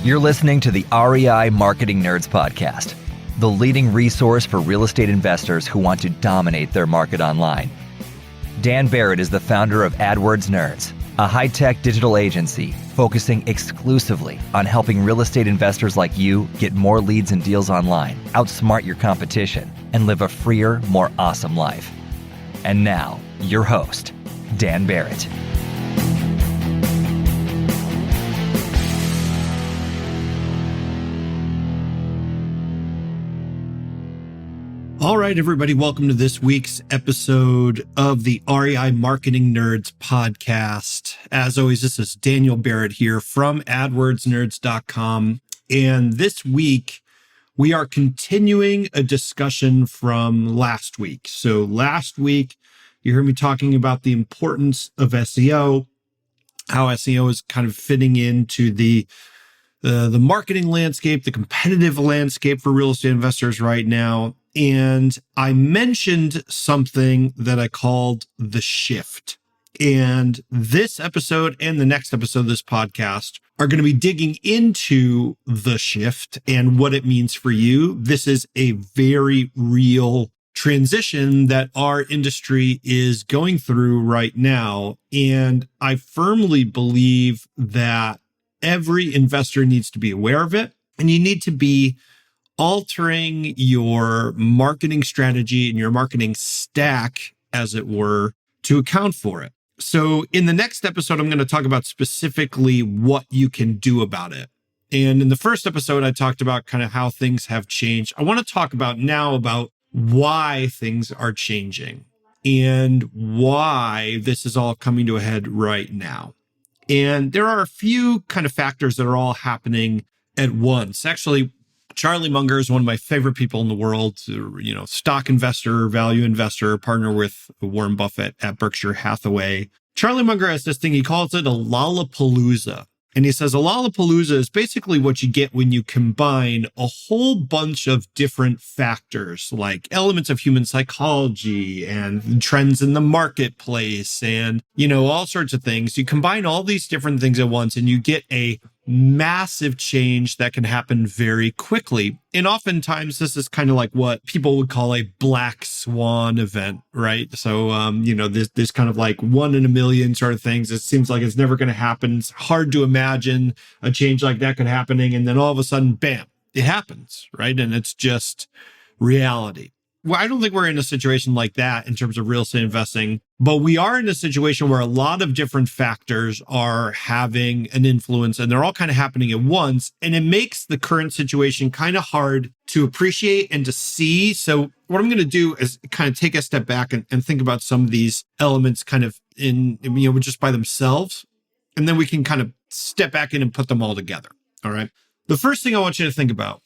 You're listening to the REI Marketing Nerds Podcast, the leading resource for real estate investors who want to dominate their market online. Dan Barrett is the founder of AdWords Nerds, a high-tech digital agency focusing exclusively on helping real estate investors like you get more leads and deals online, outsmart your competition, and live a freer, more awesome life. And now, your host, Dan Barrett. All right, everybody, welcome to this week's episode of the REI Marketing Nerds podcast. As always, this is Daniel Barrett here from AdWordsNerds.com. And this week, we are continuing a discussion from last week. So last week, you heard me talking about the importance of SEO, how SEO is kind of fitting into the marketing landscape, the competitive landscape for real estate investors right now. And I mentioned something that I called the shift. And this episode and the next episode of this podcast are going to be digging into the shift and what it means for you. This is a very real transition that our industry is going through right now. And I firmly believe that every investor needs to be aware of it, and you need to be altering your marketing strategy and your marketing stack, as it were, to account for it. So in the next episode, I'm going to talk about specifically what you can do about it. And in the first episode, I talked about kind of how things have changed. I want to talk about now about why things are changing and why this is all coming to a head right now. And there are a few kind of factors that are all happening at once. Actually, Charlie Munger is one of my favorite people in the world, stock investor, value investor, partner with Warren Buffett at Berkshire Hathaway. Charlie Munger has this thing, he calls it a lollapalooza. And he says a lollapalooza is basically what you get when you combine a whole bunch of different factors, like elements of human psychology and trends in the marketplace and, all sorts of things. You combine all these different things at once and you get a massive change that can happen very quickly. And oftentimes this is kind of like what people would call a black swan event, right? So, this kind of like 1 in a million sort of things. It seems like it's never going to happen. It's hard to imagine a change like that could happening. And then all of a sudden, bam, it happens, right? And it's just reality. Well, I don't think we're in a situation like that in terms of real estate investing, but we are in a situation where a lot of different factors are having an influence and they're all kind of happening at once. And it makes the current situation kind of hard to appreciate and to see. So what I'm going to do is kind of take a step back and think about some of these elements kind of in, just by themselves. And then we can kind of step back in and put them all together. All right. The first thing I want you to think about,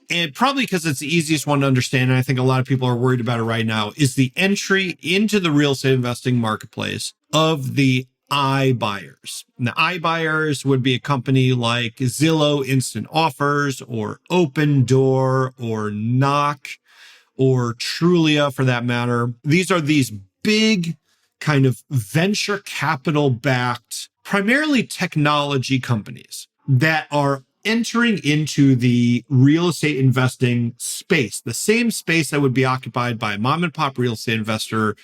and probably because it's the easiest one to understand, and I think a lot of people are worried about it right now, is the entry into the real estate investing marketplace of the iBuyers. And the iBuyers would be a company like Zillow Instant Offers or Open Door or Knock or Trulia for that matter. These are these big kind of venture capital backed, primarily technology companies that are entering into the real estate investing space, the same space that would be occupied by a mom and pop real estate investor,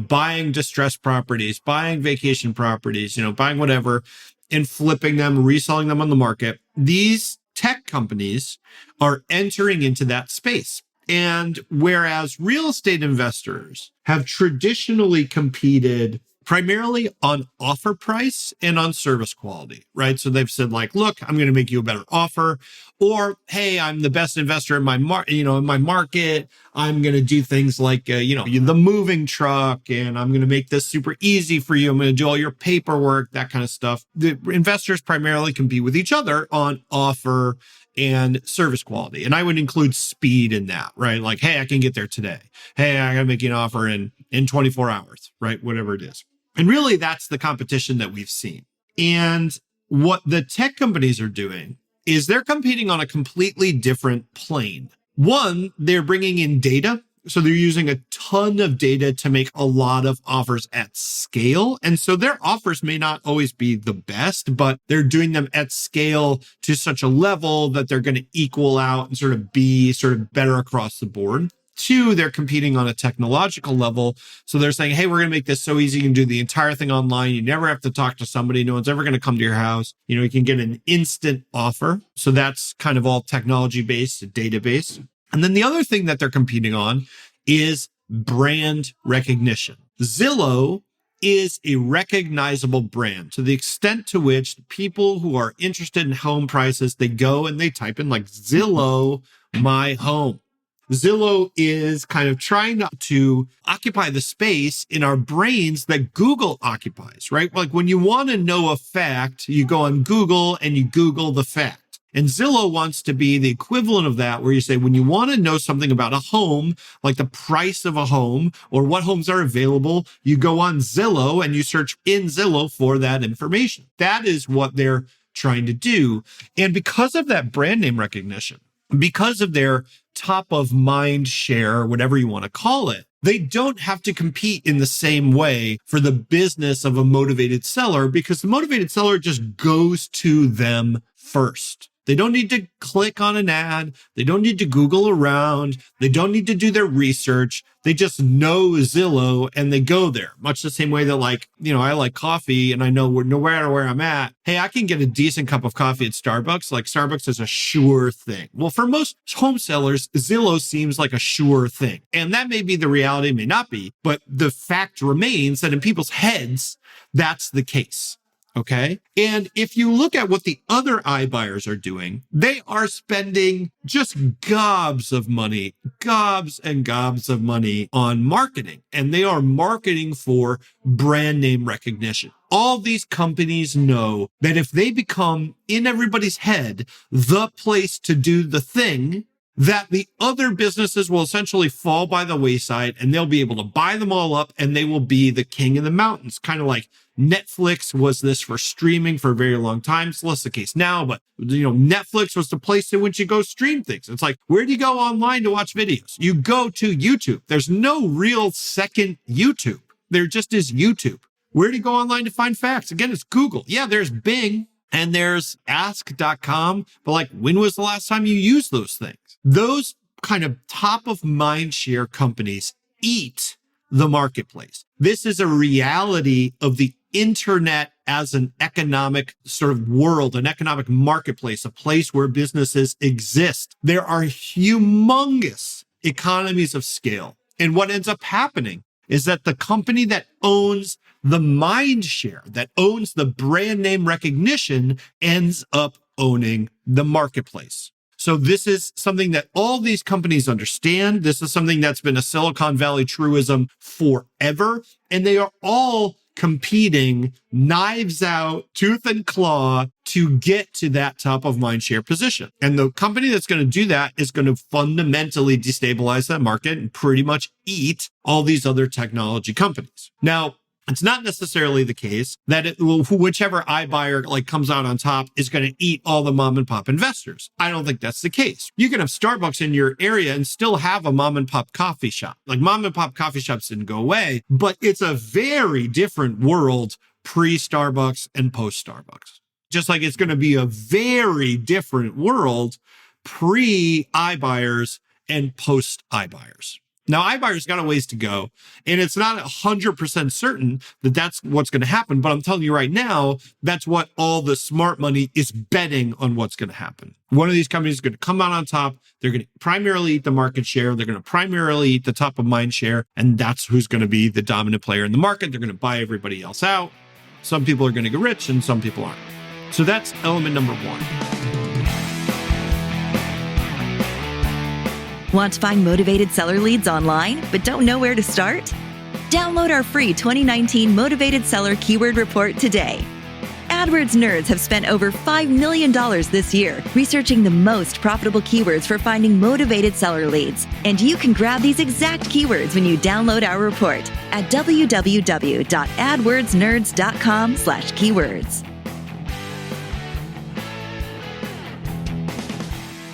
buying distressed properties, buying vacation properties, buying whatever and flipping them, reselling them on the market. These tech companies are entering into that space. And whereas real estate investors have traditionally competed primarily on offer price and on service quality, right? So they've said like, look, I'm going to make you a better offer, or, hey, I'm the best investor in my market. I'm going to do things like, the moving truck, and I'm going to make this super easy for you. I'm going to do all your paperwork, that kind of stuff. The investors primarily compete with each other on offer and service quality. And I would include speed in that, right? Like, hey, I can get there today. Hey, I got to make you an offer in 24 hours, right? Whatever it is. And really, that's the competition that we've seen. And what the tech companies are doing is they're competing on a completely different plane. One, they're bringing in data So they're using a ton of data to make a lot of offers at scale. And so their offers may not always be the best, but they're doing them at scale to such a level that they're going to equal out and sort of be sort of better across the board. Two, they're competing on a technological level. So they're saying, hey, we're going to make this so easy. You can do the entire thing online. You never have to talk to somebody. No one's ever going to come to your house. You can get an instant offer. So that's kind of all technology-based, data-based. And then the other thing that they're competing on is brand recognition. Zillow is a recognizable brand to the extent to which people who are interested in home prices, they go and they type in like Zillow, my home. Zillow is kind of trying to occupy the space in our brains that Google occupies, right? Like when you want to know a fact, you go on Google and you Google the fact. And Zillow wants to be the equivalent of that, where you say, when you want to know something about a home, like the price of a home or what homes are available, you go on Zillow and you search in Zillow for that information. That is what they're trying to do. And because of that brand name recognition, because of their top of mind share, whatever you want to call it, they don't have to compete in the same way for the business of a motivated seller, because the motivated seller just goes to them first. They don't need to click on an ad. They don't need to Google around. They don't need to do their research. They just know Zillow and they go there. Much the same way that I like coffee and I know no matter where I'm at, hey, I can get a decent cup of coffee at Starbucks. Like Starbucks is a sure thing. Well, for most home sellers, Zillow seems like a sure thing. And that may be the reality, may not be, but the fact remains that in people's heads, that's the case. Okay. And if you look at what the other iBuyers are doing, they are spending just gobs and gobs of money on marketing. And they are marketing for brand name recognition. All these companies know that if they become in everybody's head the place to do the thing, that the other businesses will essentially fall by the wayside and they'll be able to buy them all up and they will be the king in the mountains. Kind of like Netflix was this for streaming for a very long time. It's less the case now, but Netflix was the place in which you go stream things. It's like, where do you go online to watch videos? You go to YouTube. There's no real second YouTube. There just is YouTube. Where do you go online to find facts? Again, it's Google. Yeah, there's Bing and there's ask.com, but when was the last time you used those things? Those kind of top of mind share companies eat the marketplace. This is a reality of the internet as an economic sort of world, an economic marketplace, a place where businesses exist. There are humongous economies of scale. And what ends up happening is that the company that owns the mind share, that owns the brand name recognition, ends up owning the marketplace. So this is something that all these companies understand. This is something that's been a Silicon Valley truism forever. And they are all competing knives out, tooth and claw to get to that top of mind share position. And the company that's going to do that is going to fundamentally destabilize that market and pretty much eat all these other technology companies. Now, it's not necessarily the case that whichever iBuyer comes out on top is going to eat all the mom and pop investors. I don't think that's the case. You can have Starbucks in your area and still have a mom and pop coffee shop. Mom and pop coffee shops didn't go away, but it's a very different world pre-Starbucks and post-Starbucks. Just like it's going to be a very different world pre-iBuyers and post-iBuyers. Now, iBuyers got a ways to go, and it's not 100% certain that that's what's going to happen. But I'm telling you right now, that's what all the smart money is betting on what's going to happen. One of these companies is going to come out on top. They're going to primarily eat the market share. They're going to primarily eat the top of mind share. And that's who's going to be the dominant player in the market. They're going to buy everybody else out. Some people are going to get rich and some people aren't. So that's element number one. Want to find motivated seller leads online, but don't know where to start? Download our free 2019 Motivated Seller Keyword Report today. AdWords nerds have spent over $5 million this year researching the most profitable keywords for finding motivated seller leads. And you can grab these exact keywords when you download our report at www.adwordsnerds.com/keywords.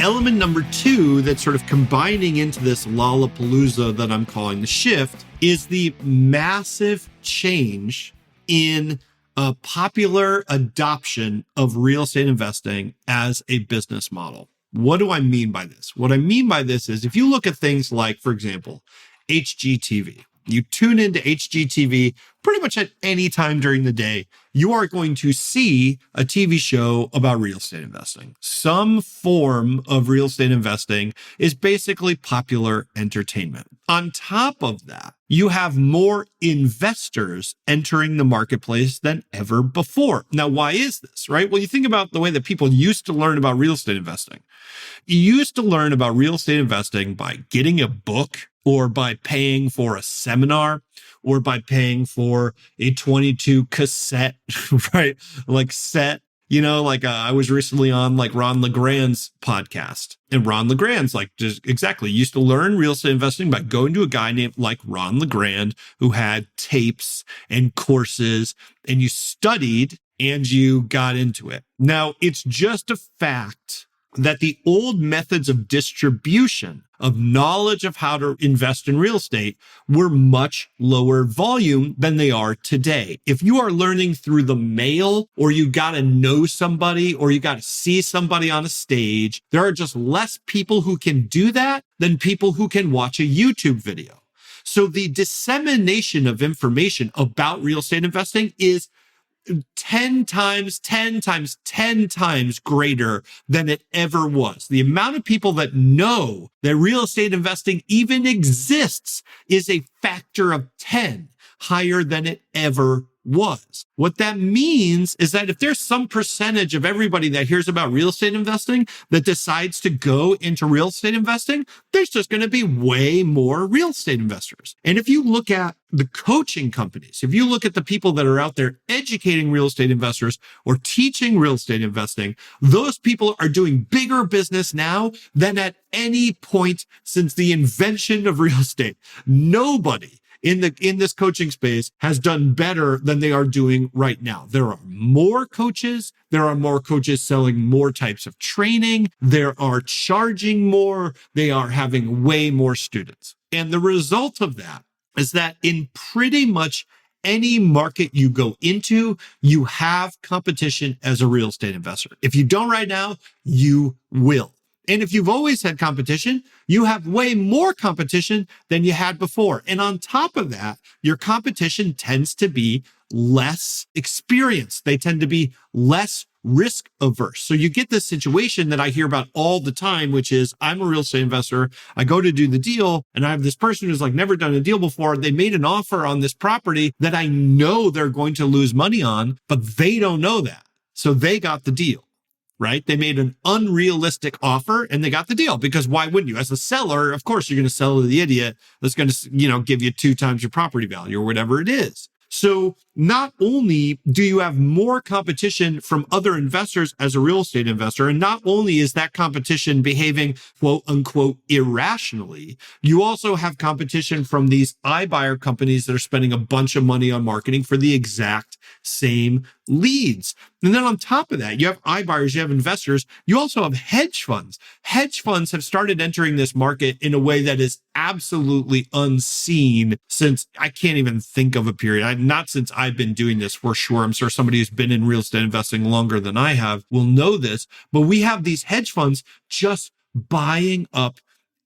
element number 2 that's sort of combining into this lollapalooza that I'm calling the shift is the massive change in a popular adoption of real estate investing as a business model. What do I mean by this? What I mean by this is if you look at things like, for example, HGTV, you tune into HGTV pretty much at any time during the day, you are going to see a TV show about real estate investing. Some form of real estate investing is basically popular entertainment. On top of that, you have more investors entering the marketplace than ever before. Now, why is this, right? Well, you think about the way that people used to learn about real estate investing. You used to learn about real estate investing by getting a book or by paying for a seminar or by paying for a 22 cassette, right? Like set, I was recently on like Ron LeGrand's podcast, and Ron LeGrand's like just exactly used to learn real estate investing by going to a guy named like Ron LeGrand who had tapes and courses, and you studied and you got into it. Now it's just a fact that the old methods of distribution of knowledge of how to invest in real estate were much lower volume than they are today. If you are learning through the mail, or you got to know somebody, or you got to see somebody on a stage, there are just less people who can do that than people who can watch a YouTube video. So the dissemination of information about real estate investing is 10 times greater than it ever was. The amount of people that know that real estate investing even exists is a factor of 10 higher than it ever was. What that means is that if there's some percentage of everybody that hears about real estate investing that decides to go into real estate investing, there's just going to be way more real estate investors. And if you look at the coaching companies, if you look at the people that are out there educating real estate investors or teaching real estate investing, those people are doing bigger business now than at any point since the invention of real estate. Nobody in this coaching space has done better than they are doing right now. There are more coaches. There are more coaches selling more types of training. There are charging more. They are having way more students. And the result of that is that in pretty much any market you go into, you have competition as a real estate investor. If you don't right now, you will. And if you've always had competition, you have way more competition than you had before. And on top of that, your competition tends to be less experienced. They tend to be less risk averse. So you get this situation that I hear about all the time, which is I'm a real estate investor. I go to do the deal and I have this person who's like never done a deal before. They made an offer on this property that I know they're going to lose money on, but they don't know that. So they got the deal. Right? They made an unrealistic offer and they got the deal, because why wouldn't you? As a seller, of course, you're going to sell to the idiot that's going to, give you 2 times your property value or whatever it is. So not only do you have more competition from other investors as a real estate investor, and not only is that competition behaving quote unquote irrationally, you also have competition from these iBuyer companies that are spending a bunch of money on marketing for the exact same leads. And then on top of that, you have iBuyers, you have investors, you also have hedge funds. Hedge funds have started entering this market in a way that is absolutely unseen since I can't even think of a period. Not since I've been doing this for sure. I'm sure somebody who's been in real estate investing longer than I have will know this, but we have these hedge funds just buying up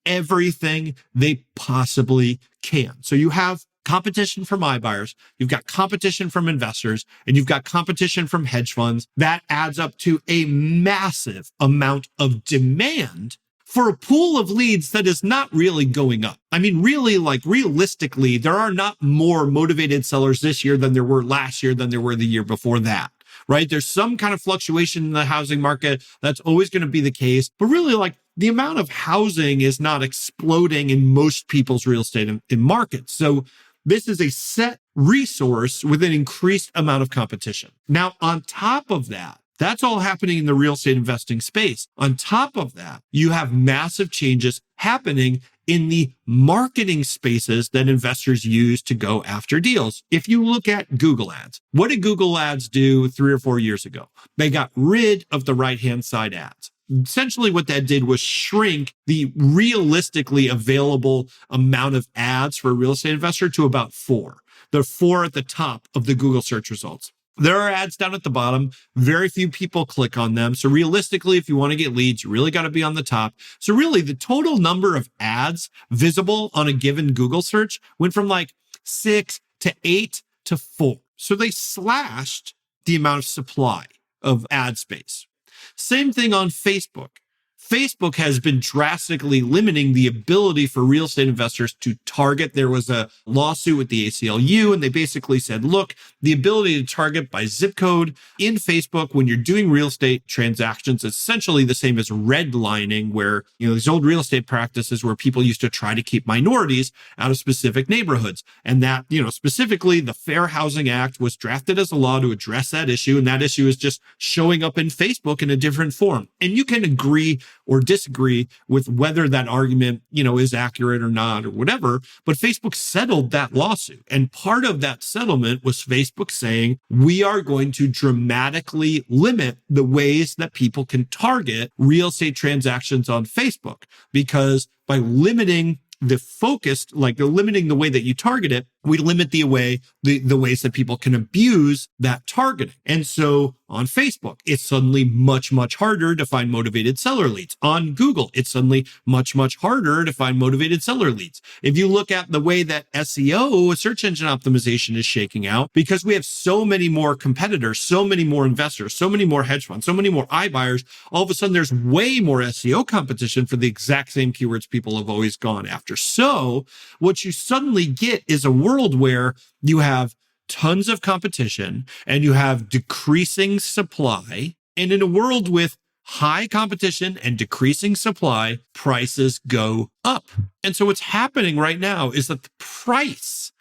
everything they possibly can. So you have competition from iBuyers, you've got competition from investors, and you've got competition from hedge funds. That adds up to a massive amount of demand for a pool of leads that is not really going up. I mean, really, realistically, there are not more motivated sellers this year than there were last year than there were the year before that, right? There's some kind of fluctuation in the housing market. That's always going to be the case. But really, the amount of housing is not exploding in most people's real estate in markets. So this is a set resource with an increased amount of competition. Now, on top of that, that's all happening in the real estate investing space. On top of that, you have massive changes happening in the marketing spaces that investors use to go after deals. If you look at Google ads, what did Google ads do 3 or 4 years ago? They got rid of the right-hand side ads. essentially what that did was shrink the realistically available amount of ads for a real estate investor to about 4. There are 4 at the top of the Google search results. There are ads down at the bottom. Very few people click on them. So realistically, if you want to get leads, you really got to be on the top. So really, the total number of ads visible on a given Google search went from like 6 to 8 to 4. So they slashed the amount of supply of ad space. Same thing on Facebook. Facebook has been drastically limiting the ability for real estate investors to target. There was a lawsuit with the ACLU, and they basically said, look, the ability to target by zip code in Facebook when you're doing real estate transactions is essentially the same as redlining, where, these old real estate practices where people used to try to keep minorities out of specific neighborhoods. And that, specifically the Fair Housing Act was drafted as a law to address that issue. And that issue is just showing up in Facebook in a different form. And you can agree or disagree with whether that argument, is accurate or not or whatever. But Facebook settled that lawsuit. And part of that settlement was Facebook saying, we are going to dramatically limit the ways that people can target real estate transactions on Facebook, because by limiting the focused, limiting the way that you target it, we limit the ways that people can abuse that targeting. And so on Facebook, it's suddenly much, much harder to find motivated seller leads. On Google, it's suddenly much, much harder to find motivated seller leads. If you look at the way that SEO, search engine optimization, is shaking out, because we have so many more competitors, so many more investors, so many more hedge funds, so many more iBuyers, all of a sudden there's way more SEO competition for the exact same keywords people have always gone after. So what you suddenly get is a world where you have tons of competition and you have decreasing supply. And in a world with high competition and decreasing supply, prices go up. And so what's happening right now is that the price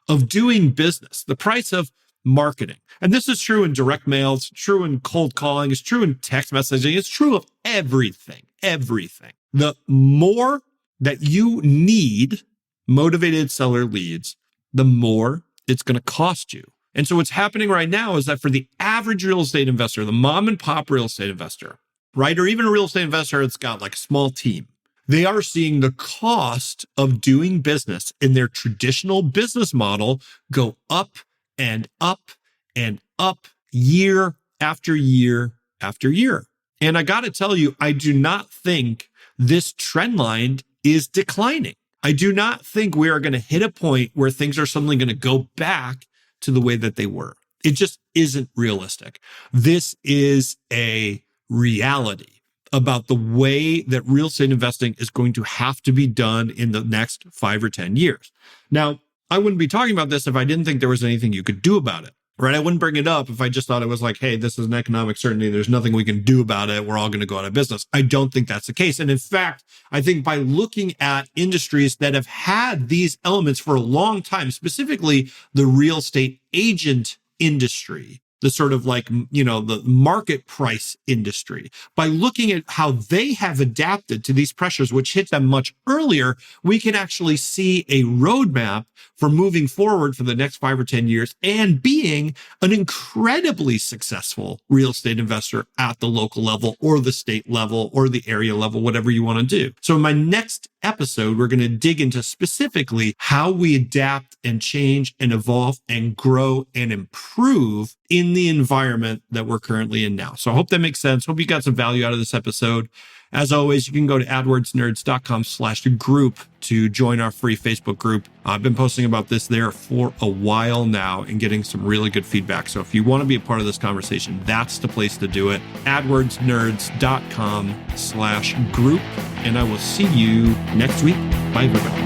of doing business, the price of marketing, and this is true in direct mail, it's true in cold calling, it's true in text messaging, it's true of everything. The more that you need motivated seller leads, the more it's going to cost you. And so what's happening right now is that for the average real estate investor, the mom and pop real estate investor, right, or even a real estate investor that's got like a small team, they are seeing the cost of doing business in their traditional business model go up and up and up year after year after year. And I got to tell you, I do not think this trend line is declining. I do not think we are going to hit a point where things are suddenly going to go back to the way that they were. It just isn't realistic. This is a reality about the way that real estate investing is going to have to be done in the next 5 or 10 years. Now, I wouldn't be talking about this if I didn't think there was anything you could do about it. Right? I wouldn't bring it up if I just thought it was like, hey, this is an economic certainty. There's nothing we can do about it. We're all going to go out of business. I don't think that's the case. And in fact, I think by looking at industries that have had these elements for a long time, specifically the real estate agent industry, the sort of the market price industry, by looking at how they have adapted to these pressures, which hit them much earlier, we can actually see a roadmap for moving forward for the next 5 or 10 years and being an incredibly successful real estate investor at the local level or the state level or the area level, whatever you want to do. So in my next episode, we're going to dig into specifically how we adapt and change and evolve and grow and improve in the environment that we're currently in now. So I hope that makes sense. Hope you got some value out of this episode. As always, you can go to adwordsnerds.com/group to join our free Facebook group. I've been posting about this there for a while now and getting some really good feedback. So if you want to be a part of this conversation, that's the place to do it. adwordsnerds.com/group. And I will see you next week. Bye, everybody.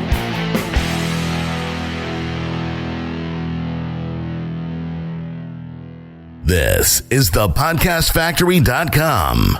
This is the podcastfactory.com.